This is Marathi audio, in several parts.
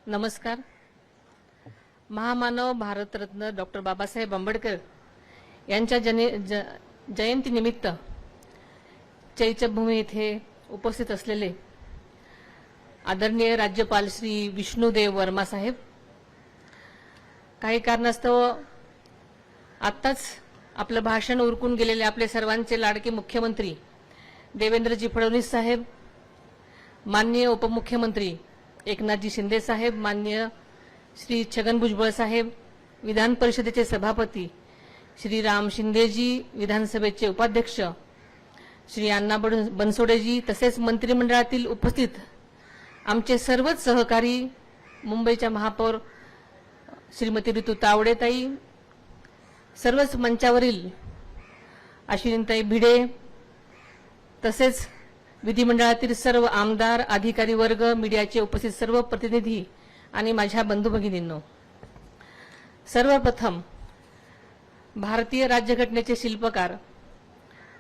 नमस्कार. महामानव भारतरत्न डॉक्टर बाबासाहेब आंबेडकर यांच्या जयंतीनिमित्त चैत्यभूमी येथे उपस्थित असलेले आदरणीय राज्यपाल श्री विष्णुदेव वर्मा साहेब, काही कारणास्तव आत्ताच आपलं भाषण उरकून गेलेले आपले सर्वांचे लाडके मुख्यमंत्री देवेंद्रजी फडणवीस साहेब, माननीय उपमुख्यमंत्री एकनाथजी शिंदे साहेब, माननीय श्री छगन भुजबळ साहेब, विधान परिषदेचे सभापती श्री राम शिंदेजी, विधानसभेचे उपाध्यक्ष श्री अण्णा बनसोडेजी, तसेच मंत्रिमंडळातील उपस्थित आमचे सर्वच सहकारी, मुंबईच्या महापौर श्रीमती ऋतू तावडेताई, सर्वच मंचावरील अश्विनीताई भिडे, तसेच विधिमंडळातील सर्व आमदार, अधिकारी वर्ग, मीडियाचे उपस्थित सर्व प्रतिनिधी आणि माझ्या बंधू भगिनींनो, सर्वप्रथम भारतीय राज्यघटनेचे शिल्पकार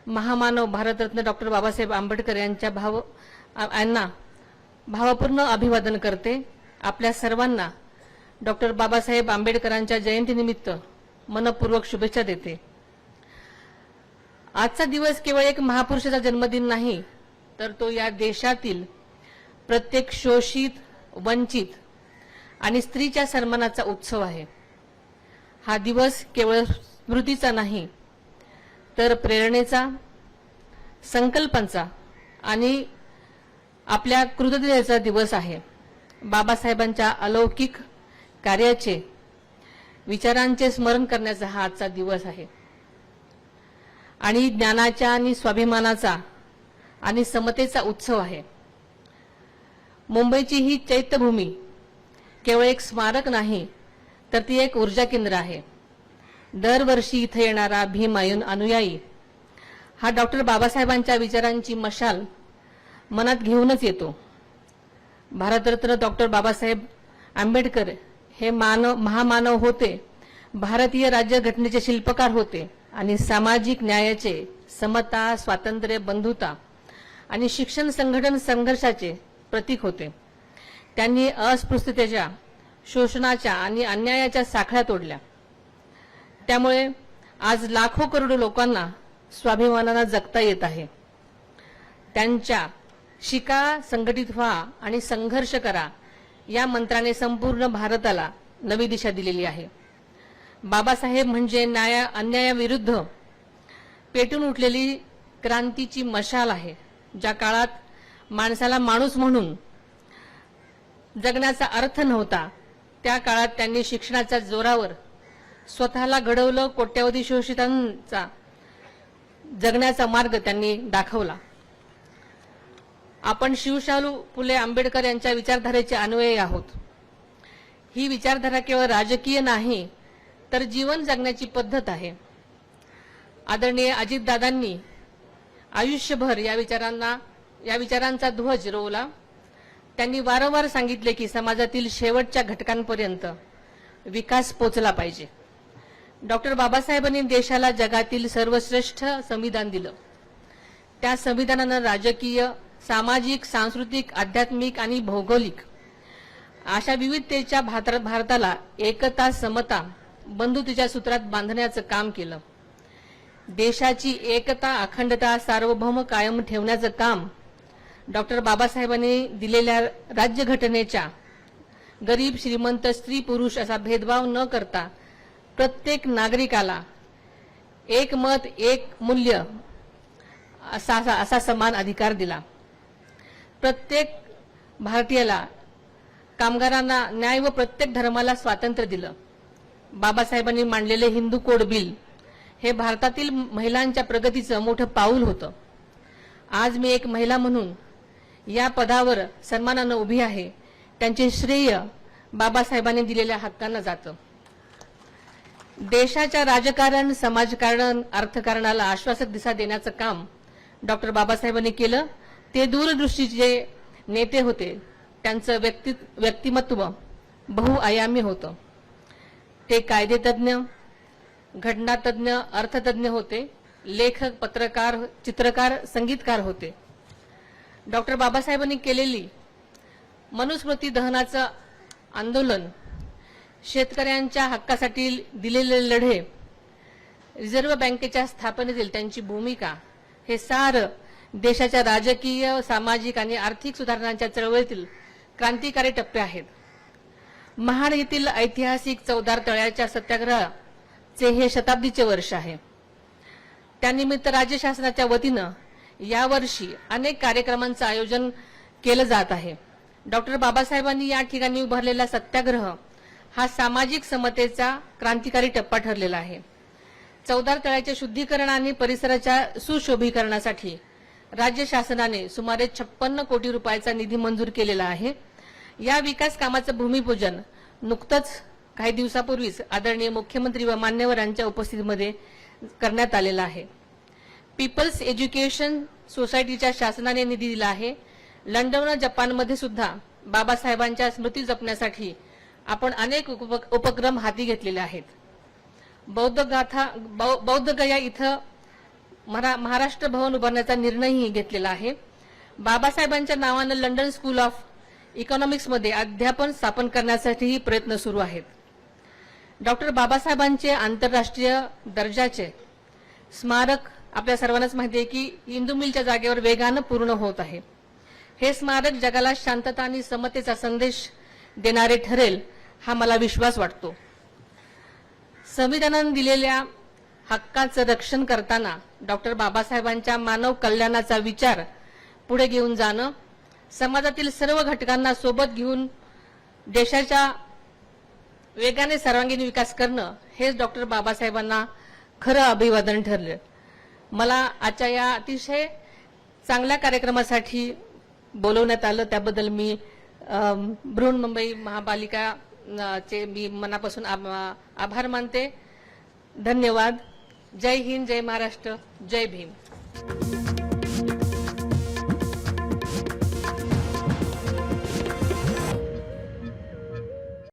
महामानव भारतरत्न डॉक्टर बाबासाहेब आंबेडकर यांना भावपूर्ण अभिवादन करते. आपल्या सर्वांना डॉक्टर बाबासाहेब आंबेडकरांच्या जयंतीनिमित्त मनपूर्वक शुभेच्छा देते. आजचा दिवस केवळ एक महापुरुषाचा जन्मदिन नाही, तर तो या देशातील प्रत्येक शोषित, वंचित आणि स्त्रीच्या सन्मानाचा उत्सव आहे. हा दिवस केवळ स्मृतीचा नाही, तर प्रेरणेचा, संकल्पांचा आणि आपल्या कृतज्ञतेचा दिवस आहे. बाबासाहेबांच्या अलौकिक कार्याचे, विचारांचे स्मरण करण्याचा हा आजचा दिवस आहे आणि ज्ञानाच्या आणि स्वाभिमानाचा आणि समतेचा उत्सव आहे. मुंबईची ही चैत्यभूमी केवळ एक स्मारक नाही, तर ती एक ऊर्जा केंद्र आहे. दरवर्षी इथे येणारा भीम अनुयायी हा डॉक्टर बाबासाहेबांच्या विचारांची मशाल मनात घेऊनच येतो. भारतरत्न डॉक्टर बाबासाहेब आंबेडकर हे महामानव होते, भारतीय राज्यघटनेचे शिल्पकार होते आणि सामाजिक न्यायाचे, समता, स्वातंत्र्य, बंधुता आणि शिक्षण संघटन संघर्षाचे प्रतीक होते. त्यांनी अस्पृश्यतेच्या, शोषणाच्या आणि अन्यायाच्या साखळ्या तोडल्या. त्यामुळे आज लाखो करोडो लोकांना स्वाभिमानाने जगता येत आहे. त्यांच्या शिका, संघटित व्हा आणि संघर्ष करा या मंत्राने संपूर्ण भारताला नवी दिशा दिलेली आहे. बाबासाहेब म्हणजे अन्यायाविरुद्ध पेटून उठलेली क्रांतीची मशाल आहे. ज्या काळात माणसाला माणूस म्हणून जगण्याचा अर्थ नव्हता, त्या काळात त्यांनी शिक्षणाच्या जोरावर स्वतःला घडवलं. कोट्यावधी शोषितांचा जगण्याचा मार्ग त्यांनी दाखवला. आपण शिवशाहू फुले आंबेडकर यांच्या विचारधारेचे अन्वयी आहोत. ही विचारधारा केवळ राजकीय नाही, तर जीवन जगण्याची पद्धत आहे. आदरणीय अजितदादांनी आयुष्यभर या विचारांचा ध्वज रोवला. त्यांनी वारंवार सांगितले की समाजातील शेवटच्या घटकांपर्यंत विकास पोचला पाहिजे. डॉक्टर बाबासाहेबांनी देशाला जगातील सर्वश्रेष्ठ संविधान दिलं. त्या संविधानानं राजकीय, सामाजिक, सांस्कृतिक, आध्यात्मिक आणि भौगोलिक अशा विविधतेच्या भारताला एकता, समता, बंधुतेच्या सूत्रात बांधण्याचं काम केलं. देशाची एकता, अखंडता, सार्वभौम कायम ठेवण्याचं काम डॉक्टर बाबासाहेबांनी दिलेल्या राज्यघटनेच्या गरीब, श्रीमंत, स्त्री, पुरुष असा भेदभाव न करता प्रत्येक नागरिकाला एक मत, एक मूल्य असा समान अधिकार दिला. प्रत्येक भारतीयाला, कामगारांना न्याय व प्रत्येक धर्माला स्वातंत्र्य दिलं. बाबासाहेबांनी मांडलेले हिंदू कोड बिल हे भारतातील महिलांच्या प्रगतीचं मोठं पाऊल होतं. आज मी एक महिला म्हणून या पदावर सन्मानानं उभी आहे. त्यांचे श्रेय बाबासाहेबांनी दिलेल्या हक्कांना जातं. देशाच्या राजकारण, समाजकारण, अर्थकारणाला आश्वासक दिशा देण्याचं काम डॉक्टर बाबासाहेबांनी केलं. ते दूरदृष्टीचे नेते होते. त्यांचं व्यक्तिमत्व बहुआयामी होतं. ते कायदेतज्ञ, घटनातज्ञ, अर्थतज्ञ होते. लेखक, पत्रकार, चित्रकार, संगीतकार होते. डॉक्टर बाबासाहेबांनी केलेली मनुस्मृती दहनाचा आंदोलन, शेतकऱ्यांच्या हक्कासाठी दिलेले लढे, रिझर्व्ह बँकेच्या स्थापनेतील त्यांची भूमिका, हे सारं देशाच्या राजकीय, सामाजिक आणि आर्थिक सुधारणांच्या चळवळीतील क्रांतिकारी टप्पे आहेत. महाड येथील ऐतिहासिक चौदार तळ्याच्या सत्याग्रहाचे हे शताब्दीचे वर्ष आहे. त्यानिमित्त राज्य शासनाच्या वतीनं यावर्षी अनेक कार्यक्रमांचं आयोजन केलं जात आहे. डॉक्टर बाबासाहेबांनी या ठिकाणी उभारलेला सत्याग्रह हा सामाजिक समतेचा क्रांतिकारी टप्पा ठरलेला आहे. चौदार तळ्याचे शुद्धीकरण आणि परिसराच्या सुशोभीकरणासाठी राज्य शासनाने सुमारे 56 कोटी रुपयाचा निधी मंजूर केलेला आहे. या विकास कामाचं भूमिपूजन नुकतंच काही दिवसापूर्वीच आदरणीय मुख्यमंत्री व मान्यवरांच्या उपस्थितीमध्ये करण्यात आलेला आहे. पीपल्स एज्युकेशन सोसायटीच्या शासनाने निधी दिला आहे. लंडन व जपानमध्ये सुद्धा बाबासाहेबांच्या स्मृती जपण्यासाठी आपण अनेक उपक्रम हाती घेतलेले आहेत. बौद्ध गया इथं महाराष्ट्र भवन उभारण्याचा निर्णयही घेतलेला आहे. बाबासाहेबांच्या नावानं लंडन स्कूल ऑफ इकॉनॉमिक्समध्ये अध्यापन स्थापन करण्यासाठीही प्रयत्न सुरू आहेत. डॉक्टर बाबासाहेबांचे आंतरराष्ट्रीय दर्जाचे स्मारक आपल्या सर्वांनाच माहिती आहे की इंदू मिलच्या जागेवर वेगानं पूर्ण होत आहे. हे स्मारक जगाला शांतता आणि समतेचा संदेश देणारे ठरेल हा मला विश्वास वाटतो. संविधानाने दिलेल्या हक्काचं रक्षण करताना डॉक्टर बाबासाहेबांच्या मानव कल्याणाचा विचार पुढे घेऊन जाणं, समाजातील सर्व घटकांना सोबत घेऊन देशाच्या वेगाने सर्वांगीण विकास करणं हेच डॉक्टर बाबासाहेबांना खरं अभिवादन ठरलं. मला आजच्या या अतिशय चांगल्या कार्यक्रमासाठी बोलवण्यात आलं त्याबद्दल मी बृहन्मुंबई महापालिकाचे मी मनापासून आभार मानते. धन्यवाद. जय हिंद, जय महाराष्ट्र, जय भीम.